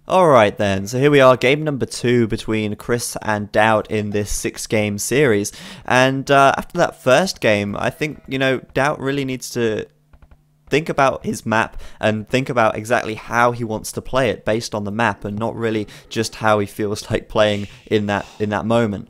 Alright then, so here we are, game number 2 between Chris and Daut in this 6-game series. And after that first game, I think, Daut really needs to think about his map and think about exactly how he wants to play it based on the map and not really just how he feels like playing in that moment.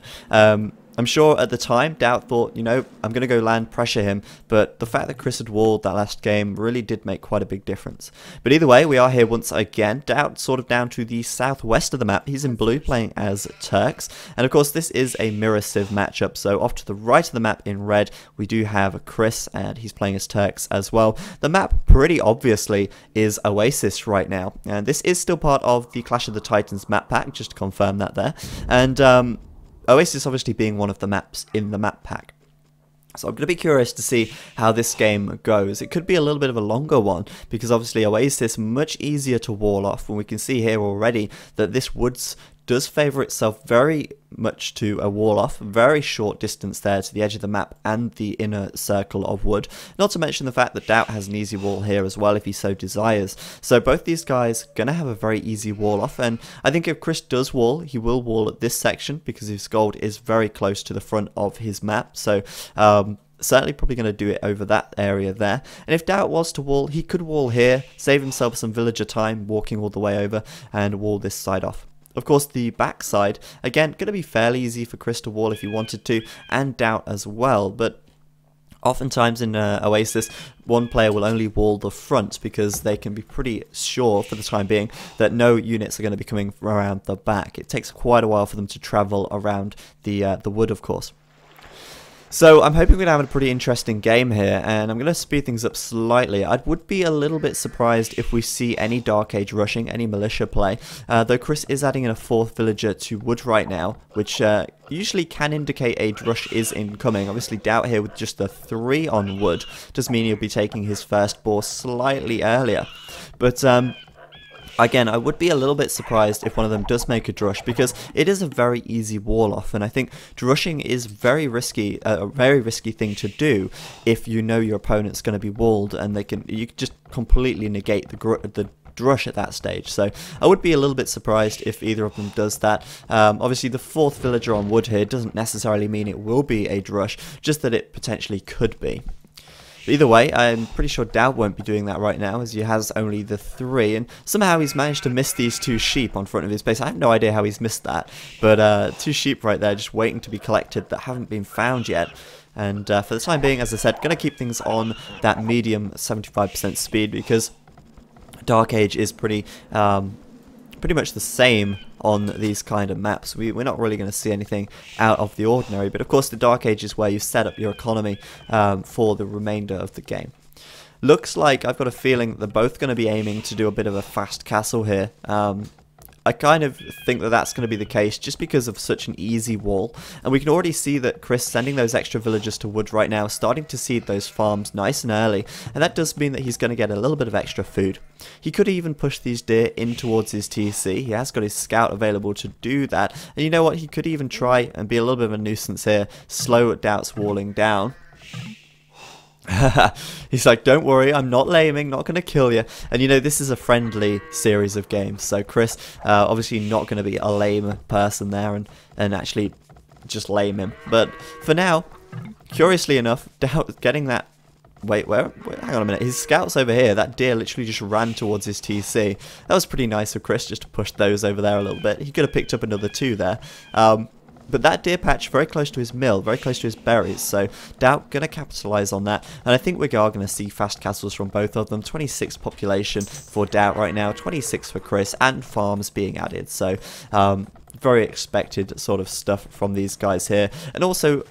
I'm sure at the time, Daut thought, I'm going to go land pressure him, but the fact that Chris had walled that last game really did make quite a big difference. But either way, we are here once again. Daut sort of down to the southwest of the map. He's in blue playing as Turks, and of course this is a mirror civ matchup, so off to the right of the map in red, we do have Chris, and he's playing as Turks as well. The map, pretty obviously, is Oasis right now, and this is still part of the Clash of the Titans map pack, just to confirm that there. And Oasis obviously being one of the maps in the map pack. So I'm going to be curious to see how this game goes. It could be a little bit of a longer one, because obviously Oasis much easier to wall off, and we can see here already that this woods does favour itself very much to a wall off, very short distance there to the edge of the map and the inner circle of wood. Not to mention the fact that Daut has an easy wall here as well if he so desires. So both these guys going to have a very easy wall off, and I think if Chris does wall, he will wall at this section because his gold is very close to the front of his map. So certainly probably going to do it over that area there. And if Daut was to wall, he could wall here, save himself some villager time walking all the way over, and wall this side off. Of course, the back side, again, going to be fairly easy for Chris to wall if he wanted to, and Daut as well, but oftentimes in Oasis, one player will only wall the front because they can be pretty sure for the time being that no units are going to be coming around the back. It takes quite a while for them to travel around the wood, of course. So I'm hoping we're going to have a pretty interesting game here, and I'm going to speed things up slightly. I would be a little bit surprised if we see any Dark Age rushing, any militia play, though Chris is adding in a 4th villager to wood right now, which usually can indicate a rush is incoming. Obviously Daut here with just a 3 on wood does mean he'll be taking his first boar slightly earlier. But again, I would be a little bit surprised if one of them does make a drush, because it is a very easy wall off, and I think drushing is very risky, a very risky thing to do if you know your opponent's going to be walled, and you can just completely negate the drush at that stage. So I would be a little bit surprised if either of them does that. Obviously the 4th villager on wood here doesn't necessarily mean it will be a drush, just that it potentially could be. Either way, I'm pretty sure Daut won't be doing that right now, as he has only the 3, and somehow he's managed to miss these 2 sheep on front of his base. I have no idea how he's missed that, but 2 sheep right there just waiting to be collected that haven't been found yet. And for the time being, as I said, going to keep things on that medium 75% speed, because Dark Age is pretty much the same on these kind of maps. We're not really going to see anything out of the ordinary, but of course the Dark Age is where you set up your economy for the remainder of the game. Looks like, I've got a feeling, they're both going to be aiming to do a bit of a fast castle here. I kind of think that that's going to be the case just because of such an easy wall, and we can already see that Chris sending those extra villagers to wood right now, starting to seed those farms nice and early, and that does mean that he's going to get a little bit of extra food. He could even push these deer in towards his TC. He has got his scout available to do that, and you know what, he could even try and be a little bit of a nuisance here, slow Daut's walling down. He's like, don't worry, I'm not laming, not going to kill you. And this is a friendly series of games, so Chris obviously not going to be a lame person there and actually just lame him. But for now, curiously enough, Daut getting that. Wait, where? Hang on a minute. His scout's over here. That deer literally just ran towards his TC. That was pretty nice of Chris just to push those over there a little bit. He could have picked up another 2 there. But that deer patch very close to his mill, very close to his berries, so Daut going to capitalise on that, and I think we are going to see fast castles from both of them. 26 population for Daut right now, 26 for Chris, and farms being added, so very expected sort of stuff from these guys here. And also,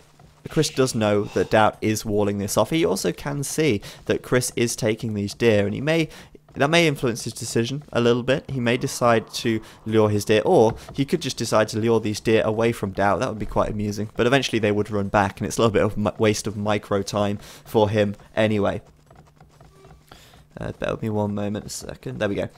Chris does know that Daut is walling this off. He also can see that Chris is taking these deer, and that may influence his decision a little bit. He may decide to lure his deer, or he could just decide to lure these deer away from Daut. That would be quite amusing, but eventually they would run back, and it's a little bit of waste of micro time for him anyway. Bear with me one moment, a second. There we go.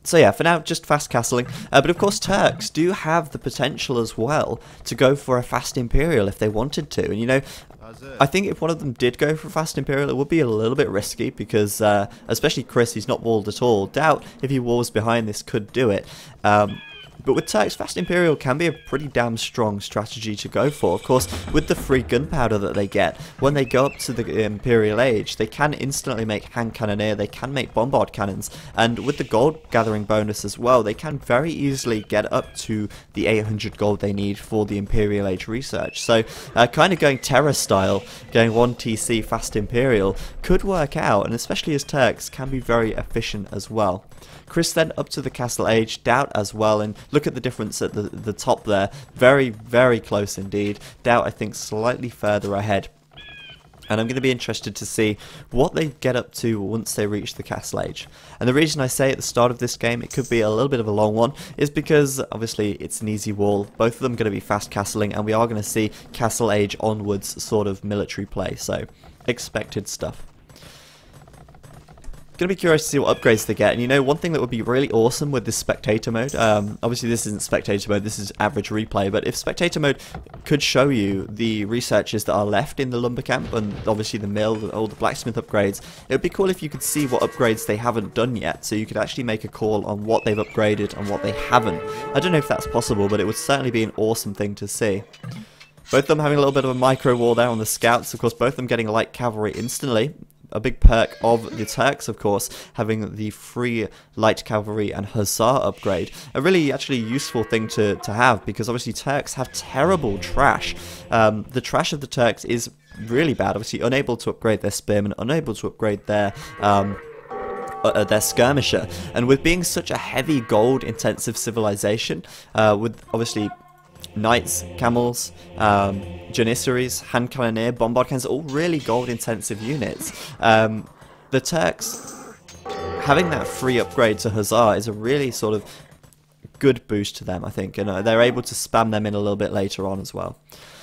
So yeah, for now, just fast castling. But of course, Turks do have the potential as well to go for a fast Imperial if they wanted to. And I think if one of them did go for Fast Imperial, it would be a little bit risky because, especially Chris, he's not walled at all. Daut, if he walls behind this, could do it. But with Turks, Fast Imperial can be a pretty damn strong strategy to go for. Of course, with the free gunpowder that they get, when they go up to the Imperial Age, they can instantly make hand cannoneer, they can make bombard cannons, and with the gold gathering bonus as well, they can very easily get up to the 800 gold they need for the Imperial Age research. So, kind of going Terror style, going 1 TC Fast Imperial, could work out, and especially as Turks, can be very efficient as well. Chris then up to the Castle Age, Daut as well, and look at the difference at the top there. Very, very close indeed. Daut, I think, slightly further ahead. And I'm going to be interested to see what they get up to once they reach the Castle Age. And the reason I say at the start of this game it could be a little bit of a long one is because obviously it's an easy wall. Both of them going to be fast castling, and we are going to see Castle Age onwards sort of military play. So expected stuff. Going to be curious to see what upgrades they get. And you know, one thing that would be really awesome with this spectator mode, obviously this isn't spectator mode, this is average replay, but if spectator mode could show you the researches that are left in the lumber camp and obviously the mill, all the blacksmith upgrades, it would be cool if you could see what upgrades they haven't done yet, so you could actually make a call on what they've upgraded and what they haven't. I don't know if that's possible, but it would certainly be an awesome thing to see. Both of them having a little bit of a micro wall there on the scouts, of course both of them getting light cavalry instantly. A big perk of the Turks, of course, having the free light cavalry and hussar upgrade. A really actually useful thing to have, because obviously Turks have terrible trash. The trash of the Turks is really bad. Obviously unable to upgrade their spearmen, unable to upgrade their skirmisher. And with being such a heavy gold intensive civilization, with obviously knights, camels, janissaries, hand cannoneer, bombard cannons, all really gold intensive units. The Turks having that free upgrade to hussar is a really sort of good boost to them, I think, and they're able to spam them in a little bit later on as well.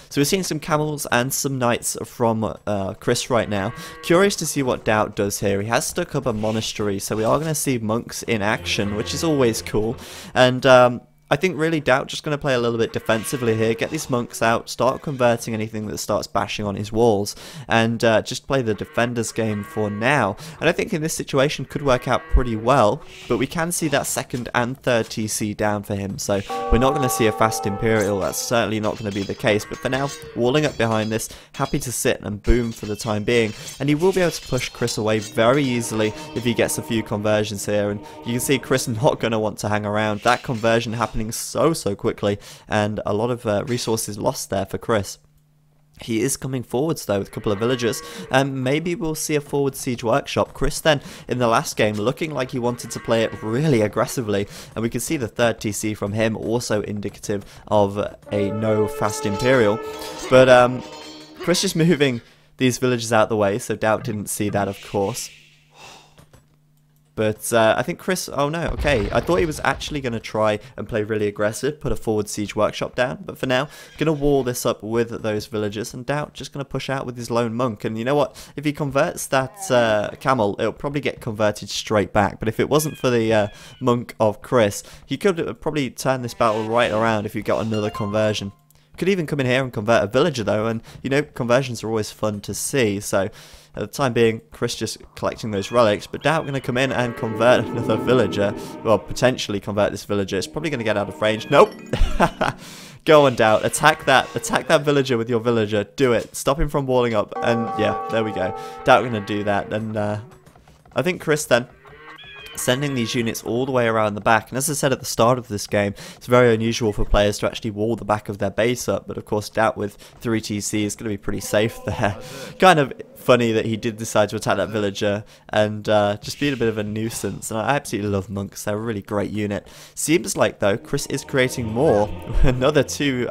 So we're seeing some camels and some knights from Chris right now. Curious to see what Daut does here. He has stuck up a monastery, so we are going to see monks in action, which is always cool. And I think really Daut just going to play a little bit defensively here, get these monks out, start converting anything that starts bashing on his walls, and just play the defender's game for now. And I think in this situation could work out pretty well, but we can see that second and third TC down for him, so we're not going to see a fast Imperial, that's certainly not going to be the case, but for now, walling up behind this, happy to sit and boom for the time being, and he will be able to push Chris away very easily if he gets a few conversions here, and you can see Chris not going to want to hang around. That conversion happened so quickly, and a lot of resources lost there for Chris. He is coming forwards though with a couple of villagers, and maybe we'll see a forward siege workshop. Chris then in the last game looking like he wanted to play it really aggressively, and we can see the third TC from him also indicative of a no fast Imperial, but Chris just moving these villagers out the way, so Daut didn't see that, of course. But I think Chris, oh no, okay, I thought he was actually going to try and play really aggressive, put a forward siege workshop down, but for now, going to wall this up with those villagers, and Daut just going to push out with his lone monk, and you know what, if he converts that camel, it'll probably get converted straight back, but if it wasn't for the monk of Chris, he could probably turn this battle right around if he got another conversion. Could even come in here and convert a villager though, and you know, conversions are always fun to see, so at the time being, Chris just collecting those relics, but Daut going to come in and convert another villager, well, potentially convert this villager. It's probably going to get out of range. Nope. Go on, Daut. Attack that villager with your villager. Do it. Stop him from walling up, and yeah, there we go. Daut going to do that, and I think Chris then sending these units all the way around the back, and as I said at the start of this game, it's very unusual for players to actually wall the back of their base up, but of course Daut with 3 TC is going to be pretty safe there. Kind of funny that he did decide to attack that villager and just be a bit of a nuisance, and I absolutely love monks, they're a really great unit. Seems like though Chris is creating more, another 2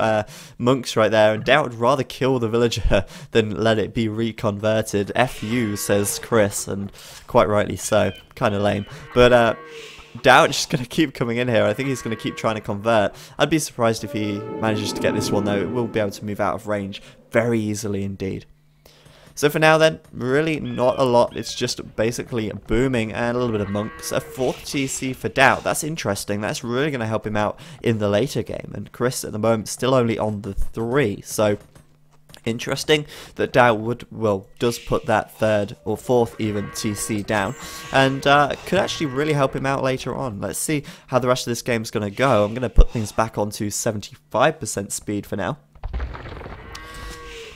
monks right there, and Daut would rather kill the villager than let it be reconverted. FU, says Chris, and quite rightly so, kind of lame, but Daut is just going to keep coming in here. I think he's going to keep trying to convert. I'd be surprised if he manages to get this one though. It will be able to move out of range very easily indeed. So for now then, really not a lot, it's just basically booming and a little bit of monks. A 4th TC for Daut, that's interesting, that's really going to help him out in the later game. And Chris at the moment still only on the 3, so Interesting that Daut does put that third or fourth even TC down, and could actually really help him out later on. Let's see how the rest of this game is going to go. I'm going to put things back onto 75% speed for now.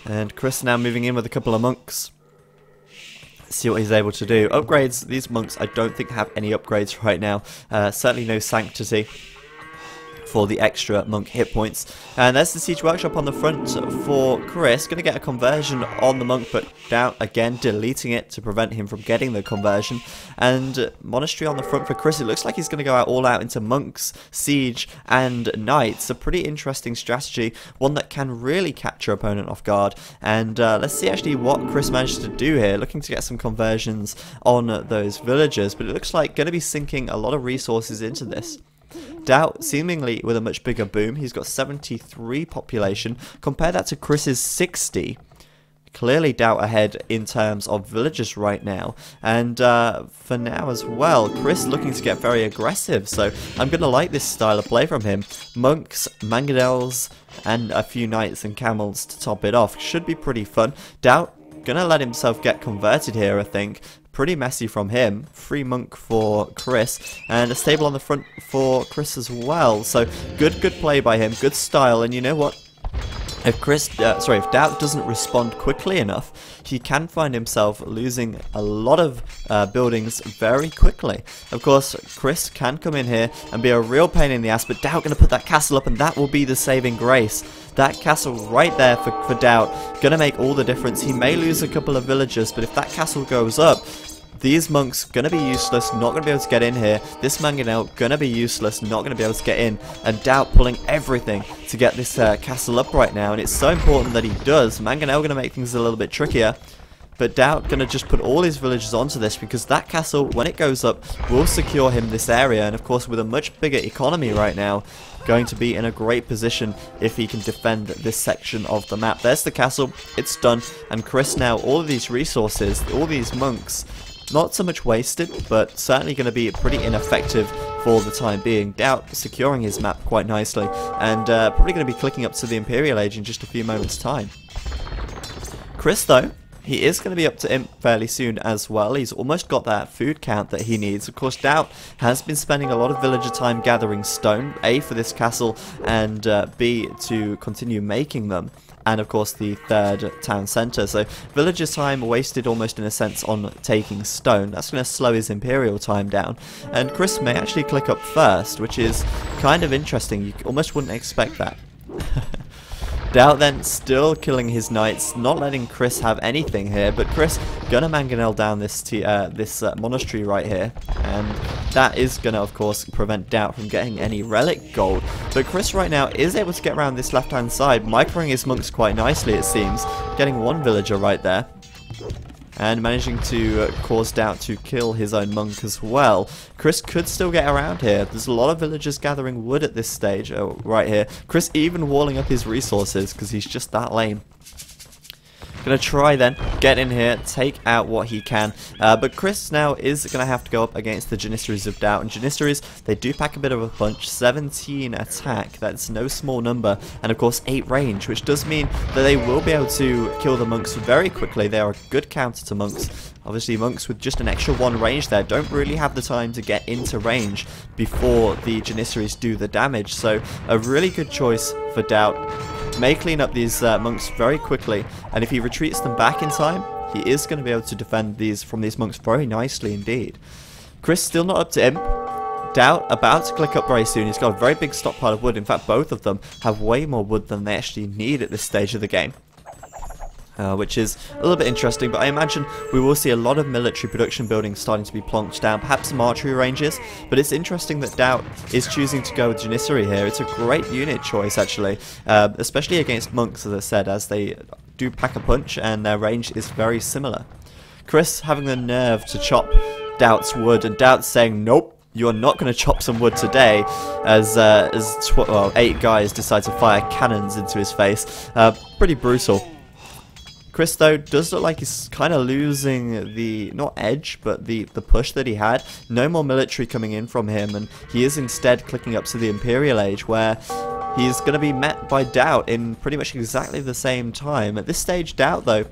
And Chris now moving in with a couple of monks. Let's see what he's able to do. Upgrades, these monks I don't think have any upgrades right now. Certainly no sanctity for the extra monk hit points. And there's the siege workshop on the front for Chris. Going to get a conversion on the monk, but Daut again deleting it to prevent him from getting the conversion. And monastery on the front for Chris. It looks like he's going to go all out into monks, siege, and knights. A pretty interesting strategy, one that can really catch your opponent off guard. And let's see actually what Chris managed to do here. Looking to get some conversions on those villagers, but it looks like going to be sinking a lot of resources into this. Daut seemingly with a much bigger boom. He's got 73 population. Compare that to Chris's 60. Clearly Daut ahead in terms of villagers right now. And for now as well, Chris looking to get very aggressive. So I'm going to like this style of play from him. Monks, mangonels, and a few knights and camels to top it off. Should be pretty fun. Daut going to let himself get converted here, I think. Pretty messy from him. Free monk for Chris, and a stable on the front for Chris as well. So good play by him, good style. And you know what? If if Daut doesn't respond quickly enough, he can find himself losing a lot of buildings very quickly. Of course, Chris can come in here and be a real pain in the ass, but Daut going to put that castle up, and that will be the saving grace. That castle right there for Daut, going to make all the difference. He may lose a couple of villagers, but if that castle goes up, these monks going to be useless, not going to be able to get in here. This mangonel going to be useless, not going to be able to get in. And Daut pulling everything to get this castle up right now. And it's so important that he does. Mangonel going to make things a little bit trickier. But Daut going to just put all his villagers onto this, because that castle, when it goes up, will secure him this area. And of course, with a much bigger economy right now, going to be in a great position if he can defend this section of the map. There's the castle. It's done. And Chris now, all of these resources, all these monks, not so much wasted, but certainly going to be pretty ineffective for the time being. Daut securing his map quite nicely, and probably going to be clicking up to the Imperial Age in just a few moments' time. Chris, though, he is going to be up to Imp fairly soon as well. He's almost got that food count that he needs. Of course, Daut has been spending a lot of villager time gathering stone, A, for this castle, and B, to continue making them. And of course the third town centre. So villager's time wasted almost in a sense on taking stone. That's going to slow his imperial time down. And Chris may actually click up first, which is kind of interesting. You almost wouldn't expect that. Daut then still killing his knights, not letting Chris have anything here, but Chris gonna mangonel down this monastery right here, and that is gonna of course prevent Daut from getting any relic gold. But Chris right now is able to get around this left hand side, microing his monks quite nicely it seems, getting one villager right there. And managing to cause Daut to kill his own monk as well. Chris could still get around here. There's a lot of villagers gathering wood at this stage, right here. Chris even walling up his resources because he's just that lame. Gonna try then, get in here, take out what he can. But Chris now is gonna have to go up against the Janissaries of Daut. And Janissaries, they do pack a bit of a punch. 17 attack, that's no small number. And of course 8 range, which does mean that they will be able to kill the monks very quickly. They are a good counter to monks. Obviously monks with just an extra 1 range there don't really have the time to get into range before the Janissaries do the damage. So a really good choice for Daut. May clean up these monks very quickly, and if he retreats them back in time, he is going to be able to defend these from these monks very nicely indeed. Chris still not up to Imp. Daut about to click up very soon. He's got a very big stockpile of wood. In fact, both of them have way more wood than they actually need at this stage of the game. Which is a little bit interesting, but I imagine we will see a lot of military production buildings starting to be plonked down, perhaps some archery ranges, but it's interesting that Daut is choosing to go with Janissary here. It's a great unit choice actually, especially against monks, as I said, as they do pack a punch and their range is very similar. Chris having the nerve to chop Daut's wood, and Daut's saying, nope, you're not going to chop some wood today, as 8 guys decide to fire cannons into his face. Pretty brutal. Chris, though, does look like he's kind of losing the, not edge, but the push that he had. No more military coming in from him, and he is instead clicking up to the Imperial Age, where he's going to be met by Daut in pretty much exactly the same time. At this stage, Daut, though,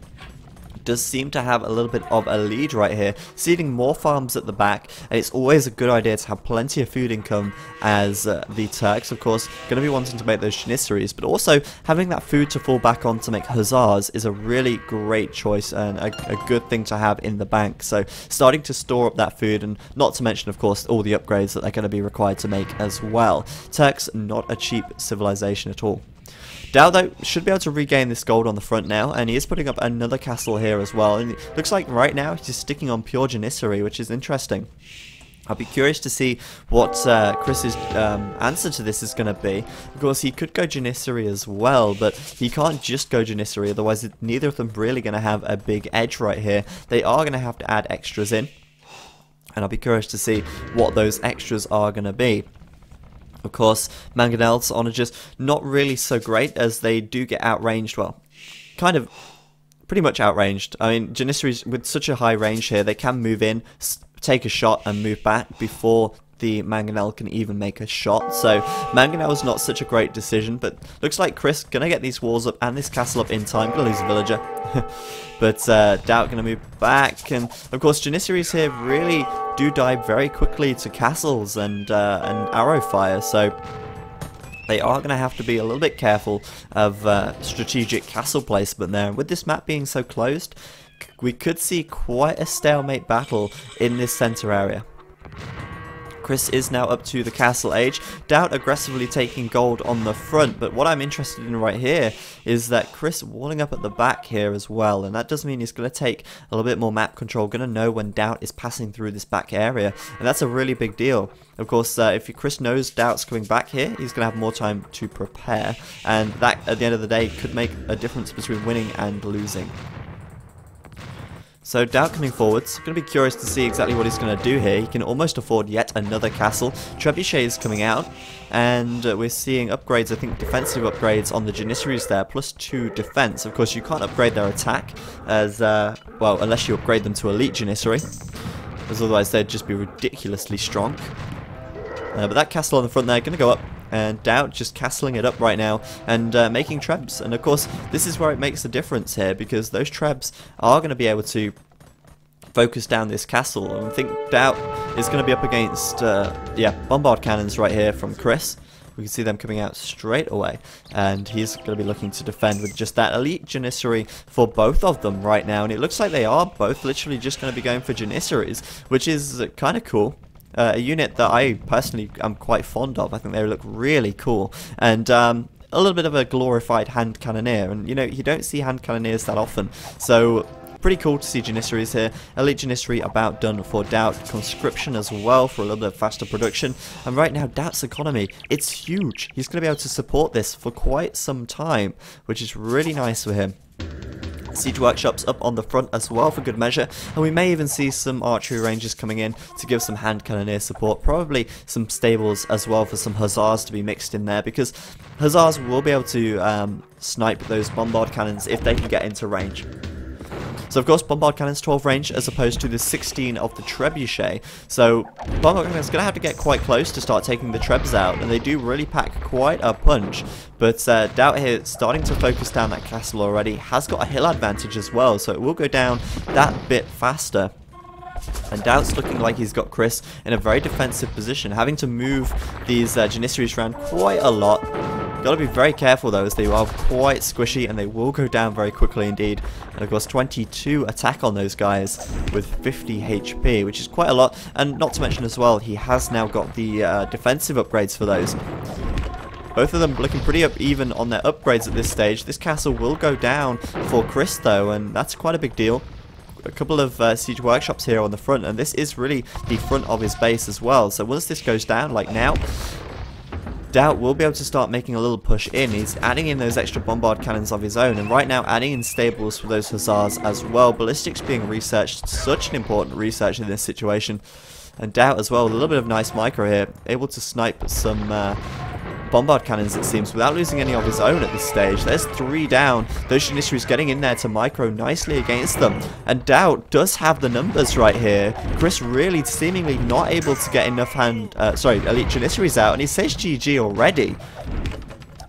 does seem to have a little bit of a lead right here, seeding more farms at the back, and it's always a good idea to have plenty of food income, as the Turks, of course, going to be wanting to make those Janissaries, but also having that food to fall back on to make Hussars is a really great choice and a good thing to have in the bank. So starting to store up that food, and not to mention, of course, all the upgrades that they're going to be required to make as well. Turks, not a cheap civilization at all. Daut, though, should be able to regain this gold on the front now, and he is putting up another castle here as well, and it looks like right now he's sticking on pure Janissary, which is interesting. I'll be curious to see what Chris's answer to this is going to be. Of course, he could go Janissary as well, but he can't just go Janissary, otherwise neither of them really going to have a big edge right here. They are going to have to add extras in, and I'll be curious to see what those extras are going to be. Of course, Mangonels on are just not really so great, as they do get outranged, well, kind of pretty much outranged. I mean, Janissaries with such a high range here, they can move in, take a shot and move back before the Mangonel can even make a shot. So Mangonel is not such a great decision, but looks like Chris gonna get these walls up and this castle up in time. Gonna lose a villager. But Daut gonna move back, and of course Janissaries here really do die very quickly to castles and arrow fire, so they are going to have to be a little bit careful of strategic castle placement there. And with this map being so closed, we could see quite a stalemate battle in this center area. Chris is now up to the castle age. Daut aggressively taking gold on the front, but what I'm interested in right here is that Chris walling up at the back here as well, and that does mean he's going to take a little bit more map control, going to know when Daut is passing through this back area, and that's a really big deal. Of course, if Chris knows Daut's coming back here, he's going to have more time to prepare, and that, at the end of the day, could make a difference between winning and losing. So Daut coming forwards, going to be curious to see exactly what he's going to do here. He can almost afford yet another castle. Trebuchet is coming out, and we're seeing upgrades, I think defensive upgrades on the Janissaries there, plus 2 defense. Of course, you can't upgrade their attack, as well, unless you upgrade them to elite Janissary, as otherwise they'd just be ridiculously strong. But that castle on the front there, going to go up. And Daut just castling it up right now and making trebs. And of course, this is where it makes a difference here, because those trebs are going to be able to focus down this castle. And I think Daut is going to be up against, bombard cannons right here from Chris. We can see them coming out straight away, and he's going to be looking to defend with just that elite Janissary for both of them right now. And it looks like they are both literally just going to be going for Janissaries, which is kind of cool. A unit that I personally am quite fond of. I think they look really cool, and a little bit of a glorified hand cannoneer, and you know, you don't see hand cannoneers that often, so pretty cool to see Janissaries here. Elite Janissary about done for Daut. Conscription as well for a little bit faster production, and right now Daut's economy, it's huge. He's going to be able to support this for quite some time, which is really nice for him. Siege workshops up on the front as well for good measure, and we may even see some archery ranges coming in to give some hand cannoneer support, probably some stables as well for some hussars to be mixed in there, because hussars will be able to snipe those bombard cannons if they can get into range. So of course bombard cannons 12 range as opposed to the 16 of the trebuchet, so bombard cannons going to have to get quite close to start taking the trebs out, and they do really pack quite a punch. But Daut here starting to focus down that castle already, has got a hill advantage as well, so it will go down that bit faster. And Daut's looking like he's got Chris in a very defensive position, having to move these Janissaries around quite a lot. Got to be very careful though, as they are quite squishy and they will go down very quickly indeed. And of course 22 attack on those guys with 50 HP, which is quite a lot. And not to mention as well, he has now got the defensive upgrades for those. Both of them looking pretty up even on their upgrades at this stage. This castle will go down for Chris though, and that's quite a big deal. A couple of siege workshops here on the front, and this is really the front of his base as well. So once this goes down, like now, Daut will be able to start making a little push in. He's adding in those extra bombard cannons of his own, and right now adding in stables for those hussars as well. Ballistics being researched, such an important research in this situation. And Daut as well, with a little bit of nice micro here, able to snipe some bombard cannons, it seems, without losing any of his own at this stage. There's 3 down. Those Janissaries getting in there to micro nicely against them. And Daut does have the numbers right here. Chris really seemingly not able to get enough elite Janissaries out, and he says GG already.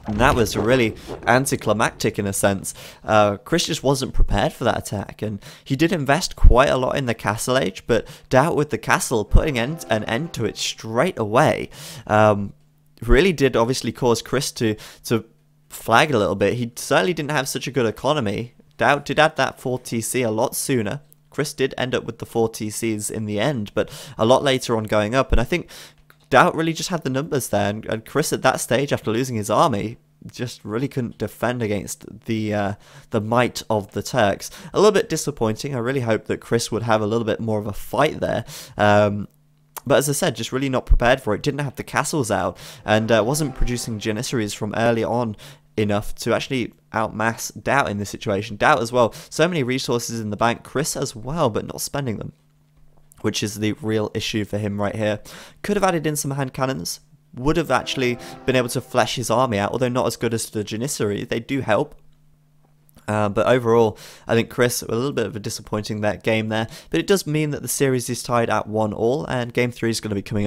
And that was really anticlimactic in a sense. Chris just wasn't prepared for that attack, and he did invest quite a lot in the castle age, but Daut with the castle putting an end to it straight away really did obviously cause Chris to flag a little bit. He certainly didn't have such a good economy. Daut did add that 4 TC a lot sooner. Chris did end up with the 4 TCs in the end, but a lot later on going up, and I think Daut really just had the numbers there, and Chris at that stage, after losing his army, just really couldn't defend against the might of the Turks. A little bit disappointing. I really hoped that Chris would have a little bit more of a fight there. But as I said, just really not prepared for it. Didn't have the castles out, and wasn't producing Janissaries from early on enough to actually outmass Daut in this situation. Daut as well, so many resources in the bank. Chris as well, but not spending them, which is the real issue for him right here. Could have added in some hand cannons, would have actually been able to flesh his army out, although not as good as the Janissary. They do help. But overall, I think Chris, a little bit of a disappointing game there. But it does mean that the series is tied at 1-1, and Game 3 is going to be coming up.